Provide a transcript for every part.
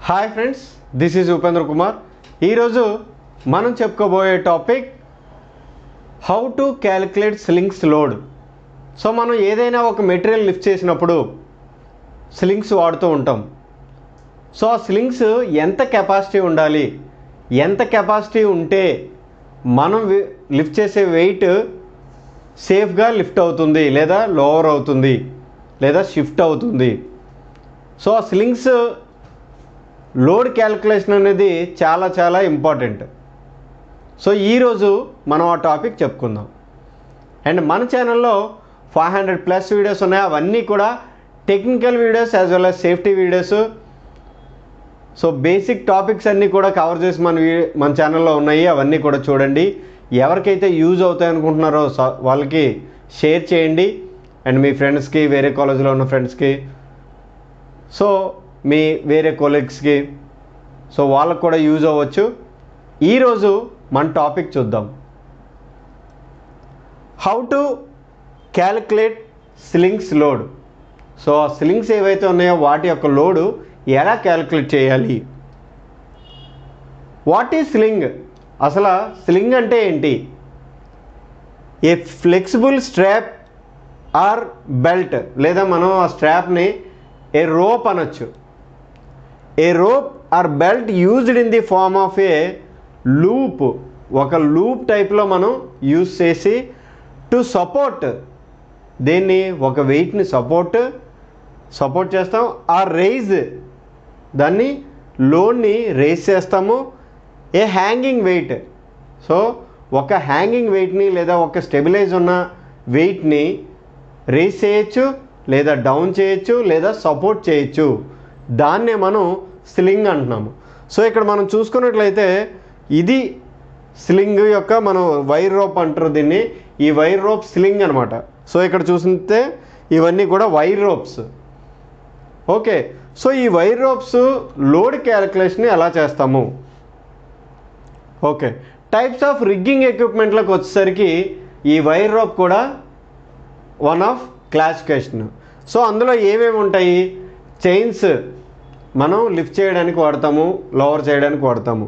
Hi friends, this is Upendra Kumar. ఈరోజు మనం చెప్పుకోబోయే topic how to calculate slings load. So మనం ఏదైనా ఒక మెటీరియల్ లిఫ్ట్ చేసినప్పుడు స్లింగ్స్ వాడుతూ ఉంటాం. సో ఆ స్లింగ్స్ ఎంత కెపాసిటీ ఉండాలి, ఎంత కెపాసిటీ ఉంటే మనం లిఫ్ట్ చేసే వెయిట్ సేఫ్గా లిఫ్ట్ అవుతుంది, లేదా లోవర్ అవుతుంది, లేదా షిఫ్ట్ అవుతుంది. సో ఆ స్లింగ్స్ లోడ్ క్యాలిక్యులేషన్ అనేది చాలా ఇంపార్టెంట్. సో ఈరోజు మనం ఆ టాపిక్ చెప్పుకుందాం. అండ్ మన ఛానల్లో 500+ వీడియోస్ ఉన్నాయి. అవన్నీ కూడా technical videos as well as safety videos. So basic topics అన్నీ కూడా కవర్ చేసి మన ఛానల్లో ఉన్నాయి. అవన్నీ కూడా చూడండి. ఎవరికైతే యూజ్ అవుతాయి అనుకుంటున్నారో వాళ్ళకి షేర్ చేయండి. అండ్ మీ ఫ్రెండ్స్కి, వేరే కాలేజీలో ఉన్న ఫ్రెండ్స్కి, సో మీ వేరే కొలీగ్స్కి, సో వాళ్ళకు కూడా యూజ్ అవ్వచ్చు. ఈరోజు మన టాపిక్ చూద్దాం, how to calculate slings load. So ఆ స్లింగ్స్ ఏవైతే ఉన్నాయో వాటి యొక్క లోడు ఎలా క్యాలిక్యులేట్ చేయాలి. What is sling? అసలు స్లింగ్ అంటే ఏంటి? A flexible strap or belt, లేదా మనం ఆ స్ట్రాప్ని ఏ రోప్ అనొచ్చు. A rope or belt used in the form of a loop. ఒక లూప్ టైప్లో మనం యూజ్ చేసి టు సపోర్ట్, దీన్ని ఒక వెయిట్ని సపోర్ట్ చేస్తాం. ఆ రైజ్, దాన్ని లోడ్ని రైజ్ చేస్తాము. ఏ హ్యాంగింగ్ వెయిట్, సో ఒక హ్యాంగింగ్ వెయిట్ని లేదా ఒక స్టెబిలైజ్ ఉన్న వెయిట్ని రైజ్ చేయొచ్చు, లేదా డౌన్ చేయొచ్చు, లేదా సపోర్ట్ చేయొచ్చు. దాన్నే మనం స్లింగ్ అంటున్నాము. సో ఇక్కడ మనం చూసుకున్నట్లయితే ఇది స్లింగ్ యొక్క మనం వైర్ రోప్ అంటారు దీన్ని. ఈ వైర్ రోప్ స్లింగ్ అనమాట. సో ఇక్కడ చూస్తే ఇవన్నీ కూడా వైర్ రోప్స్. ఓకే, సో ఈ వైర్ రోప్స్ లోడ్ క్యాలిక్యులేషన్ ఎలా చేస్తాము? ఓకే, టైప్స్ ఆఫ్ రిగ్గింగ్ ఎక్విప్మెంట్లకు వచ్చేసరికి ఈ వైర్ రోప్ కూడా వన్ ఆఫ్ క్లాసిఫికేషన్. సో అందులో ఏమేమి ఉంటాయి? చైన్స్ మనం లిఫ్ట్ చేయడానికి వాడతాము, లోవర్ చేయడానికి వాడతాము.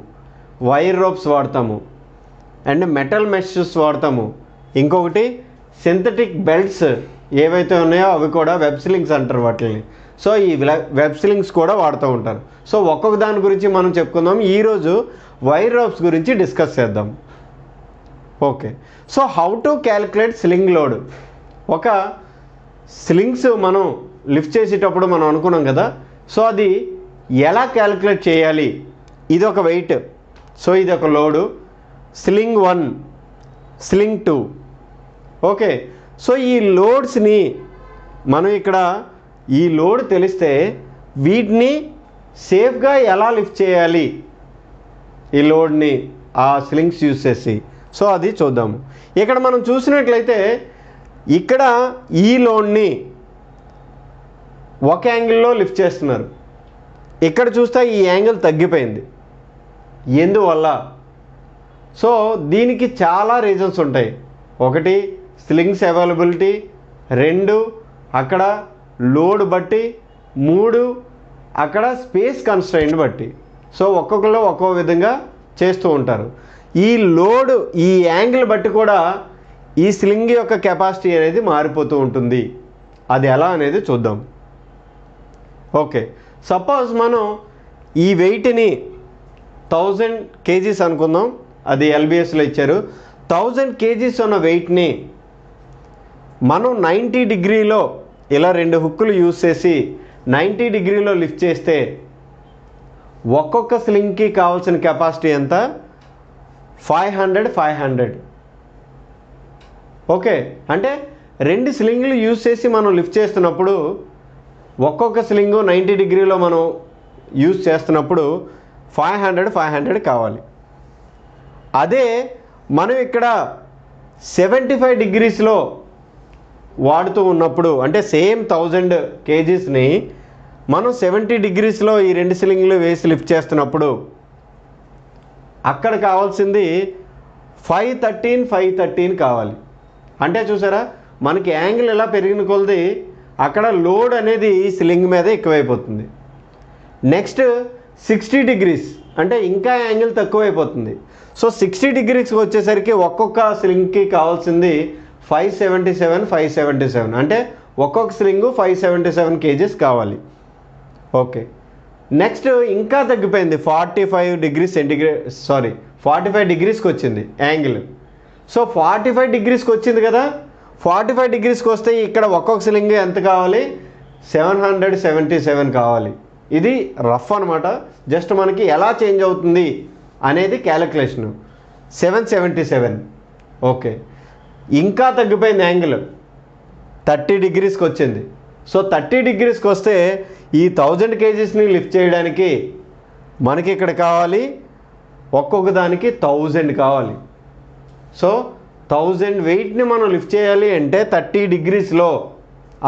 వైర్ రోప్స్ వాడతాము, అండ్ మెటల్ మెషెస్ వాడతాము. ఇంకొకటి సింథటిక్ బెల్ట్స్ ఏవైతే ఉన్నాయో అవి కూడా వెబ్ స్లింగ్స్ అంటారు వాటిని. సో ఈ వెబ్ స్లింగ్స్ కూడా వాడుతూ ఉంటారు. సో ఒక్కొక్క దాని గురించి మనం చెప్పుకుందాం. ఈరోజు వైర్ రోప్స్ గురించి డిస్కస్ చేద్దాం. Okay, so how to calculate sling load. ఒక స్లింగ్స్ మనం లిఫ్ట్ చేసేటప్పుడు మనం అనుకున్నాం కదా, సో అది ఎలా క్యాలిక్యులేట్ చేయాలి? ఇది ఒక వెయిట్, సో ఇది ఒక load. Sling 1, sling 2. Okay, so ఈ లోడ్స్ని మనం ఇక్కడ ఈ లోడ్ తెలిస్తే వీటిని సేఫ్గా ఎలా లిఫ్ట్ చేయాలి, ఈ లోడ్ని ఆ స్లింగ్స్ యూజ్ చేసి, సో అది చూద్దాము. ఇక్కడ మనం చూసినట్లయితే ఇక్కడ ఈ లోడ్ని ఒక యాంగిల్లో లిఫ్ట్ చేస్తున్నారు. ఇక్కడ చూస్తే ఈ యాంగిల్ తగ్గిపోయింది. ఎందువల్ల? సో దీనికి చాలా రీజన్స్ ఉంటాయి. ఒకటి స్లింగ్స్ అవైలబిలిటీ, 2 అక్కడ లోడ్ బట్టి, 3 అక్కడ స్పేస్ కన్స్ట్రైంట్ బట్టి. సో ఒక్కొక్కరు ఒక్కో విధంగా చేస్తూ ఉంటారు. ఈ లోడ్, ఈ యాంగిల్ బట్టి కూడా ఈ స్లింగ్ యొక్క కెపాసిటీ అనేది మారిపోతూ ఉంటుంది. అది ఎలా అనేది చూద్దాం. ఓకే, సపోజ్ మనం ఈ వెయిట్ని 1000 kgs అనుకుందాం. అది LBSలో ఇచ్చారు. 1000 kgs ఉన్న వెయిట్ని మనం 90 డిగ్రీలో ఇలా 2 హుక్కులు యూజ్ చేసి 90 డిగ్రీలో లిఫ్ట్ చేస్తే ఒక్కొక్క స్లింగ్కి కావాల్సిన కెపాసిటీ ఎంత? 500. ఓకే, అంటే 2 స్లింగ్లు యూజ్ చేసి మనం లిఫ్ట్ చేస్తున్నప్పుడు ఒక్కొక్క స్లింగు 90 డిగ్రీలో మనం యూజ్ చేస్తున్నప్పుడు 500 కావాలి. అదే మనం ఇక్కడ 75 డిగ్రీస్లో వాడుతూ ఉన్నప్పుడు, అంటే సేమ్ 1000 kgsని మనం 70 డిగ్రీస్లో ఈ 2 స్లింగ్లు వేసి లిఫ్ట్ చేస్తున్నప్పుడు అక్కడ కావాల్సింది 513 కావాలి. అంటే చూసారా, మనకి యాంగిల్ ఎలా పెరిగిన కొలది అక్కడ లోడ్ అనేది ఈ స్లింగ్ మీద ఎక్కువైపోతుంది. నెక్స్ట్ 60 డిగ్రీస్ అంటే ఇంకా యాంగిల్ తక్కువైపోతుంది. సో 60 డిగ్రీస్కి వచ్చేసరికి ఒక్కొక్క స్లింగ్కి కావాల్సింది 577 అంటే ఒక్కొక్క స్లింగ్ 577 kgs కావాలి. ఓకే, నెక్స్ట్ ఇంకా తగ్గిపోయింది, 45 డిగ్రీస్ సెంటిగ్రేడ్ 45 డిగ్రీస్కి వచ్చింది యాంగిల్. సో 45 డిగ్రీస్కి వచ్చింది కదా, 45 డిగ్రీస్కి వస్తే ఇక్కడ ఒక్కొక్క స్లింగ్ ఎంత కావాలి, 777 కావాలి. ఇది రఫ్ అనమాట, జస్ట్ మనకి ఎలా చేంజ్ అవుతుంది అనేది క్యాలిక్యులేషను. 777. ఓకే, ఇంకా తగ్గిపోయింది యాంగిల్, 30 డిగ్రీస్కి వచ్చింది. సో 30 డిగ్రీస్కి వస్తే ఈ 1000 kgsని లిఫ్ట్ చేయడానికి మనకి ఇక్కడ కావాలి ఒక్కొక్క దానికి 1000 కావాలి. సో 1000 వెయిట్ని మనం లిఫ్ట్ చేయాలి అంటే 30 డిగ్రీస్లో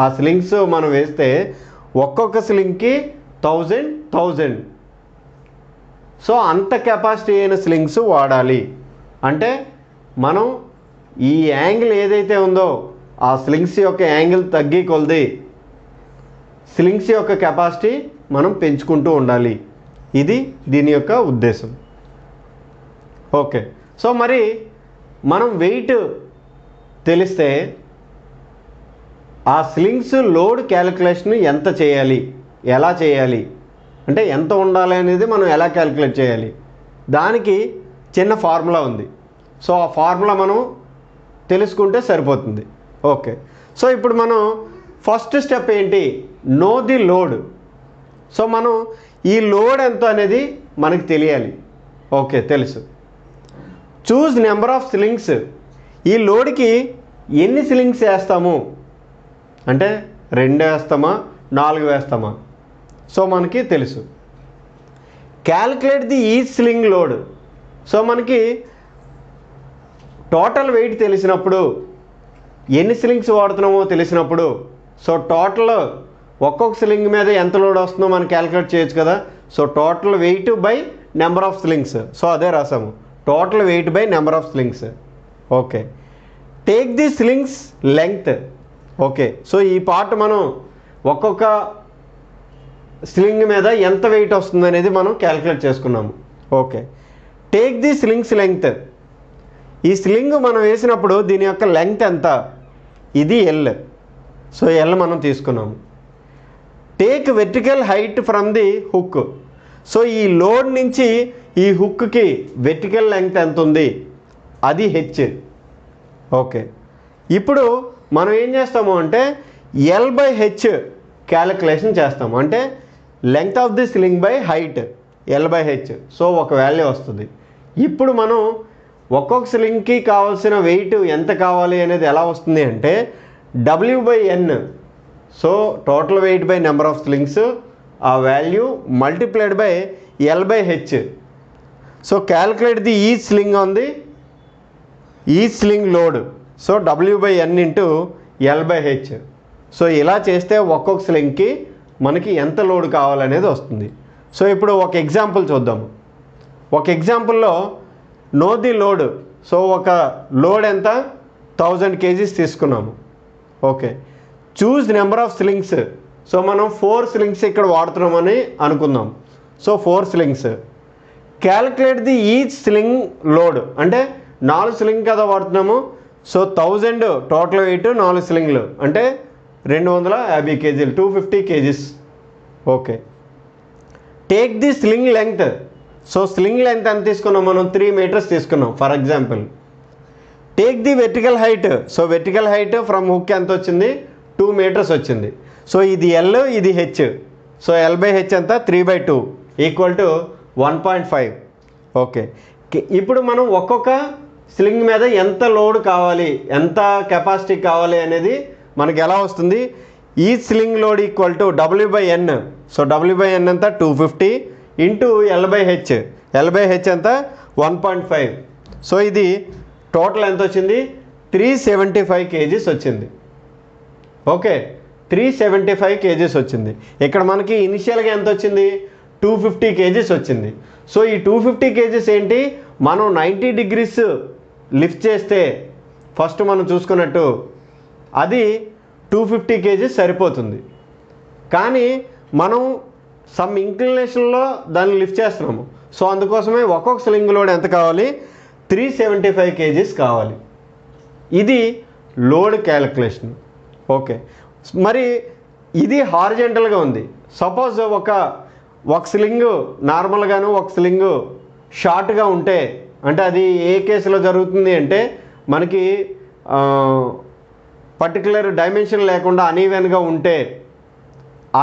ఆ స్లింగ్స్ మనం వేస్తే ఒక్కొక్క స్లింగ్కి 1000. సో అంత కెపాసిటీ అయిన స్లింగ్స్ వాడాలి. అంటే మనం ఈ యాంగిల్ ఏదైతే ఉందో ఆ స్లింగ్స్ యొక్క యాంగిల్ తగ్గి కొలది స్లింగ్స్ యొక్క కెపాసిటీ మనం పెంచుకుంటూ ఉండాలి. ఇది దీని యొక్క ఉద్దేశం. ఓకే, సో మరి మనం వెయిట్ తెలిస్తే ఆ స్లింగ్స్ లోడ్ క్యాలిక్యులేషన్ ఎంత చేయాలి, ఎలా చేయాలి అంటే ఎంత ఉండాలి అనేది మనం ఎలా క్యాలిక్యులేట్ చేయాలి, దానికి చిన్న ఫార్ములా ఉంది. సో ఆ ఫార్ములా మనం తెలుసుకుంటే సరిపోతుంది. ఓకే, సో ఇప్పుడు మనం ఫస్ట్ స్టెప్ ఏంటి, నో ది లోడ్. సో మనం ఈ లోడ్ ఎంత అనేది మనకి తెలియాలి. ఓకే, తెలుసు. Choose number of slings. ఈ లోడ్కి ఎన్ని స్లింగ్స్ వేస్తాము అంటే 2 వేస్తామా 4 వేస్తామా, సో మనకి తెలుసు. Calculate the each sling load. So మనకి టోటల్ వెయిట్ తెలిసినప్పుడు, ఎన్ని స్లింగ్స్ వాడుతున్నామో తెలిసినప్పుడు, సో టోటల్ ఒక్కొక్క స్లింగ్ మీద ఎంత లోడ్ వస్తుందో మనం క్యాలిక్యులేట్ చేయొచ్చు కదా. So total weight by number of slings. So అదే రాసాము, total weight by number of slings. Okay, take the slings length. Okay, so ఈ పార్ట్ మనం ఒక్కొక్క స్లింగ్ మీద ఎంత వెయిట్ వస్తుంది అనేది మనం క్యాలిక్యులేట్ చేసుకున్నాము. Okay, take the slings length. ఈ స్లింగ్ మనం వేసినప్పుడు దీని యొక్క లెంగ్త్ ఎంత, ఇది ఎల్. సో ఎల్ మనం తీసుకున్నాము. Take vertical height from the hook. So ఈ లోడ్ నుంచి ఈ హుక్కి వెర్టికల్ లెంగ్త్ ఎంత ఉంది, అది హెచ్. ఓకే, ఇప్పుడు మనం ఏం చేస్తాము అంటే L/H క్యాలిక్యులేషన్ చేస్తాము. అంటే length of the sling by height L/H. So ఒక వాల్యూ వస్తుంది. ఇప్పుడు మనం ఒక్కొక్క స్లింగ్కి కావాల్సిన వెయిట్ ఎంత కావాలి అనేది ఎలా వస్తుంది అంటే W/N. So total weight by number of slings, ఆ value multiplied by L/H. So calculate the each sling on the each sling load. So W/N into L/H. So ఇలా చేస్తే ఒక్కొక్క స్లింగ్కి మనకి ఎంత లోడ్ కావాలనేది వస్తుంది. సో ఇప్పుడు ఒక ఎగ్జాంపుల్ చూద్దాము. ఒక ఎగ్జాంపుల్లో నో ది లోడ్. సో ఒక లోడ్ ఎంత, 1000 kgs తీసుకున్నాము. Okay, choose number of slings. So మనం 4 స్లింగ్స్ ఇక్కడ వాడుతున్నామని అనుకుందాం. So 4 slings. Calculate the each sling load. అంటే 4 స్లింగ్ కదా వాడుతున్నాము. సో 1000 టోటల్ వెయిట్ 4 స్లింగ్లు అంటే 250 kgs, 250 kgs. Okay, take the sling length. So sling length ఎంత తీసుకున్నాం మనం, 3 meters తీసుకున్నాం for example. Take the vertical height. So vertical height from hook ఎంత వచ్చింది, 2 meters వచ్చింది. సో ఇది L, ఇది H. సో L/H ఎంత, 3/2 ఈక్వల్ టు 1.5. ఓకే, ఇప్పుడు మనం ఒక్కొక్క స్లింగ్ మీద ఎంత లోడ్ కావాలి, ఎంత కెపాసిటీ కావాలి అనేది మనకి ఎలా వస్తుంది, ఈ sling load equal to W/N. So W/N ఎంత, 250 ఇంటూ L/H. L/H ఎంత, 1.5. సో ఇది టోటల్ ఎంత వచ్చింది, 375 kgs వచ్చింది. ఓకే, 375 kgs వచ్చింది. ఇక్కడ మనకి ఇనిషియల్గా ఎంత వచ్చింది, 250 kgs వచ్చింది. సో ఈ 250 kgs ఏంటి, మనం 90 degrees లిఫ్ట్ చేస్తే ఫస్ట్ మనం చూసుకున్నట్టు అది 250 kgs సరిపోతుంది. కానీ మనం సమ్ ఇంక్లినేషన్లో దాన్ని లిఫ్ట్ చేస్తున్నాము. సో అందుకోసమే ఒక్కొక్క స్లింగ్ లోడ్ ఎంత కావాలి, 375 kgs కావాలి. ఇది లోడ్ క్యాలిక్యులేషన్. ఓకే, మరి ఇది హారిజెంటల్గా ఉంది. సపోజ్ ఒక స్లింగ్ నార్మల్గాను ఒక స్లింగ్ షార్ట్గా ఉంటే, అంటే అది ఏ కేసులో జరుగుతుంది అంటే మనకి పర్టికులర్ డైమెన్షన్ లేకుండా అనీవెన్గా ఉంటే,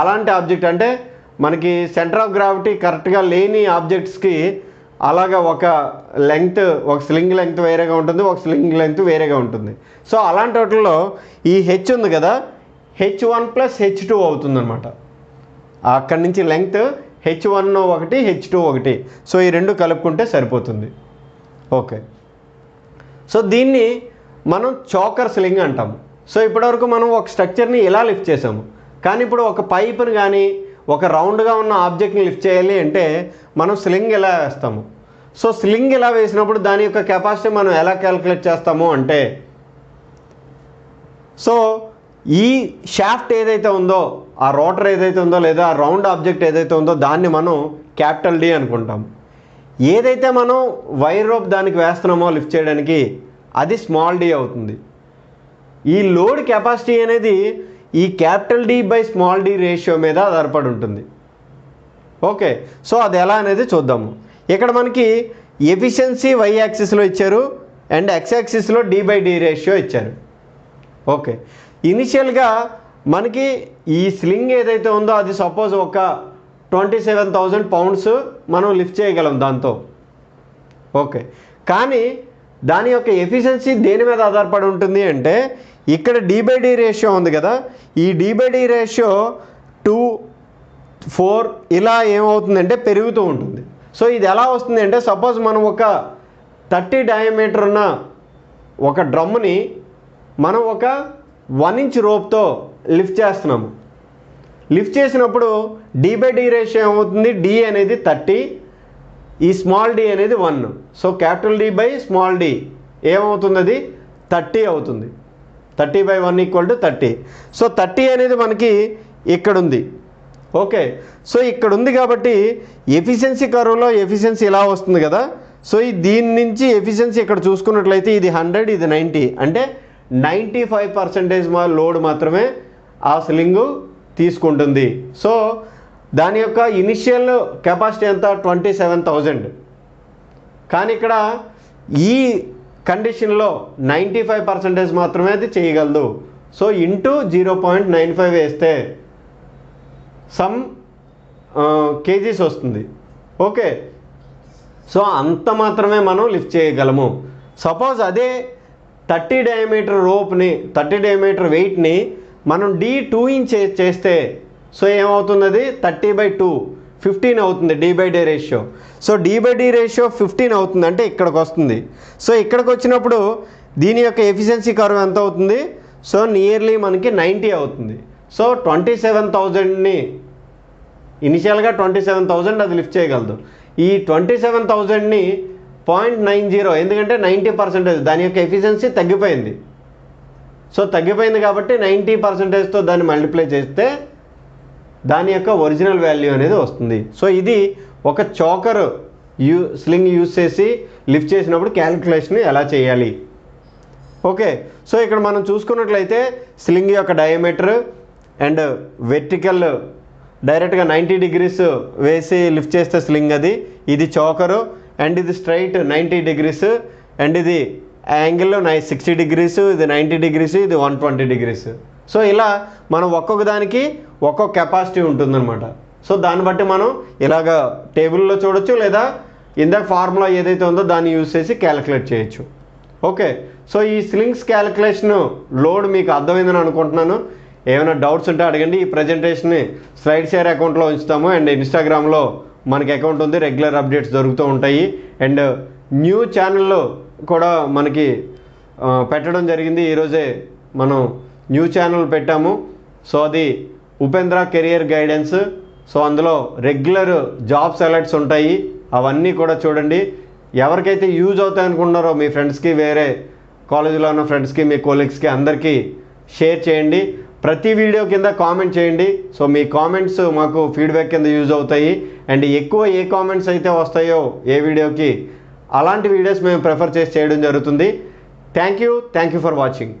అలాంటి ఆబ్జెక్ట్ అంటే మనకి సెంటర్ ఆఫ్ గ్రావిటీ కరెక్ట్గా లేని ఆబ్జెక్ట్స్కి అలాగా ఒక లెంగ్త్, ఒక స్లింగ్ లెంగ్త్ వేరేగా ఉంటుంది, ఒక స్లింగ్ లెంగ్త్ వేరేగా ఉంటుంది. సో అలాంటి వాటిల్లో ఈ హెచ్ ఉంది కదా, H1 + H2 అవుతుందన్నమాట. అక్కడి నుంచి లెంగ్త్ H1 ఒకటి, H2 ఒకటి. సో ఈ రెండు కలుపుకుంటే సరిపోతుంది. ఓకే, సో దీన్ని మనం చోకర్ స్లింగ్ అంటాము. సో ఇప్పటివరకు మనం ఒక స్ట్రక్చర్ని ఇలా లిఫ్ట్ చేసాము. కానీ ఇప్పుడు ఒక పైప్ని కానీ ఒక రౌండ్గా ఉన్న ఆబ్జెక్ట్ని లిఫ్ట్ చేయాలి అంటే మనం స్లింగ్ ఇలా వేస్తాము. సో స్లింగ్ ఇలా వేసినప్పుడు దాని యొక్క కెపాసిటీ మనం ఎలా క్యాలిక్యులేట్ చేస్తాము అంటే, సో ఈ షాఫ్ట్ ఏదైతే ఉందో, ఆ రోటర్ ఏదైతే ఉందో లేదా ఆ రౌండ్ ఆబ్జెక్ట్ ఏదైతే ఉందో దాన్ని మనం D అనుకుంటాం. ఏదైతే మనం వైర్ రోప్ దానికి వేస్తున్నామో లిఫ్ట్ చేయడానికి అది d అవుతుంది. ఈ లోడ్ కెపాసిటీ అనేది ఈ D/d రేషియో మీద ఆధారపడి ఉంటుంది. ఓకే, సో అది ఎలా అనేది చూద్దాము. ఇక్కడ మనకి ఎఫిషియన్సీ y యాక్సిస్లో ఇచ్చారు అండ్ x యాక్సిస్లో d/d రేషియో ఇచ్చారు. ఓకే, ఇనిషియల్గా మనకి ఈ స్లింగ్ ఏదైతే ఉందో అది సపోజ్ ఒక 27,000 pounds మనం లిఫ్ట్ చేయగలం దాంతో. ఓకే, కానీ దాని యొక్క ఎఫిషియన్సీ దేని మీద ఆధారపడి ఉంటుంది అంటే ఇక్కడ d/d రేషియో ఉంది కదా, ఈ d/d రేషియో 2, 4 ఇలా ఏమవుతుందంటే పెరుగుతూ ఉంటుంది. సో ఇది ఎలా వస్తుంది అంటే సపోజ్ మనం ఒక 30 డయామీటర్ ఉన్న ఒక డ్రమ్ని మనం ఒక 1 inch రోప్తో లిఫ్ట్ చేస్తున్నాము. లిఫ్ట్ చేసినప్పుడు d/d రేషియో ఏమవుతుంది, d అనేది 30, ఈ d అనేది 1. సో D/d ఏమవుతుంది, అది 30 అవుతుంది. 30/1 = 30. సో 30 అనేది మనకి ఇక్కడ ఉంది. ఓకే, సో ఇక్కడ ఉంది కాబట్టి ఎఫిషియన్సీ కర్వ్లో ఎఫిషియన్సీ ఇలా వస్తుంది కదా. సో దీని నుంచి ఎఫిషియన్సీ ఇక్కడ చూసుకున్నట్లయితే ఇది 100, ఇది 90, అంటే 95% లోడ్ మాత్రమే ఆ స్లింగ్ తీసుకుంటుంది. సో దాని యొక్క ఇనిషియల్ కెపాసిటీ ఎంత, 27,000. కానీ ఇక్కడ ఈ కండిషన్లో 95% మాత్రమే అది చేయగలదు. సో ఇంటూ 0.95 వేస్తే సమ్ కేజీస్ వస్తుంది. ఓకే, సో అంత మాత్రమే మనం లిఫ్ట్ చేయగలము. సపోజ్ అదే 30 డయామీటర్ రోప్ని, 30 డయామీటర్ వెయిట్ని మనం D2 inch చేస్తే సో ఏమవుతుంది, అది 30/2 15 అవుతుంది d/d ratio. So d/d ratio 15 అవుతుంది, అంటే ఇక్కడికి వస్తుంది. సో ఇక్కడికి వచ్చినప్పుడు దీని యొక్క ఎఫిషియన్సీ కర్వ్ ఎంత అవుతుంది, సో నియర్లీ మనకి 90 అవుతుంది. సో 27,000ని ఇనిషియల్గా 27,000 అది లిఫ్ట్ చేయగలదు. ఈ 27,000ని 0.90, ఎందుకంటే 90% దాని యొక్క ఎఫిషియన్సీ తగ్గిపోయింది. సో తగ్గిపోయింది కాబట్టి 90%తో దాన్ని మల్టిప్లై చేస్తే దాని యొక్క ఒరిజినల్ వాల్యూ అనేది వస్తుంది. సో ఇది ఒక చోకర్ స్లింగ్ యూజ్ చేసి లిఫ్ట్ చేసినప్పుడు క్యాలిక్యులేషన్ ఎలా చేయాలి. ఓకే, సో ఇక్కడ మనం చూసుకున్నట్లయితే స్లింగ్ యొక్క డయామీటర్ అండ్ వెర్టికల్ డైరెక్ట్గా 90 degrees వేసి లిఫ్ట్ చేస్తే స్లింగ్ అది, ఇది చోకరు, అండ్ ఇది స్ట్రైట్ 90 degrees, అండ్ ఇది యాంగిల్ 60 degrees, ఇది 90 degrees, ఇది 120 degrees. సో ఇలా మనం ఒక్కొక్క దానికి ఒక్కొక్క కెపాసిటీ ఉంటుందన్నమాట. సో దాన్ని బట్టి మనం ఇలాగ టేబుల్లో చూడొచ్చు, లేదా ఇందాక ఫార్ములా ఏదైతే ఉందో దాన్ని యూజ్ చేసి క్యాలిక్యులేట్ చేయొచ్చు. ఓకే, సో ఈ స్లింగ్స్ క్యాలిక్యులేషన్ లోడ్ మీకు అర్థమైందని అనుకుంటున్నాను. ఏమైనా డౌట్స్ ఉంటే అడగండి. ఈ ప్రజెంటేషన్ని స్లైడ్ షేర్ అకౌంట్లో ఉంచుతాము, అండ్ ఇన్స్టాగ్రామ్లో మనకి అకౌంట్ ఉంది, రెగ్యులర్ అప్డేట్స్ దొరుకుతూ ఉంటాయి. అండ్ న్యూ ఛానల్లో కూడా మనకి పెట్టడం జరిగింది. ఈరోజే మనం న్యూ ఛానల్ పెట్టాము. సో అది ఉపేంద్ర కెరియర్ గైడెన్స్. సో అందులో రెగ్యులర్ జాబ్స్ అలర్ట్స్ ఉంటాయి, అవన్నీ కూడా చూడండి. ఎవరికైతే యూజ్ అవుతాయి అనుకుంటున్నారో మీ ఫ్రెండ్స్కి, వేరే కాలేజీలో ఉన్న ఫ్రెండ్స్కి, మీ కోలీగ్స్కి అందరికీ షేర్ చేయండి. ప్రతి వీడియో కింద కామెంట్ చేయండి. సో మీ కామెంట్స్ మాకు ఫీడ్బ్యాక్ కింద యూజ్ అవుతాయి. అండ్ ఎక్కువ ఏ కామెంట్స్ అయితే వస్తాయో ఏ వీడియోకి అలాంటి వీడియోస్ మేము ప్రిఫర్ చేసి చేయడం జరుగుతుంది. Thank you for watching.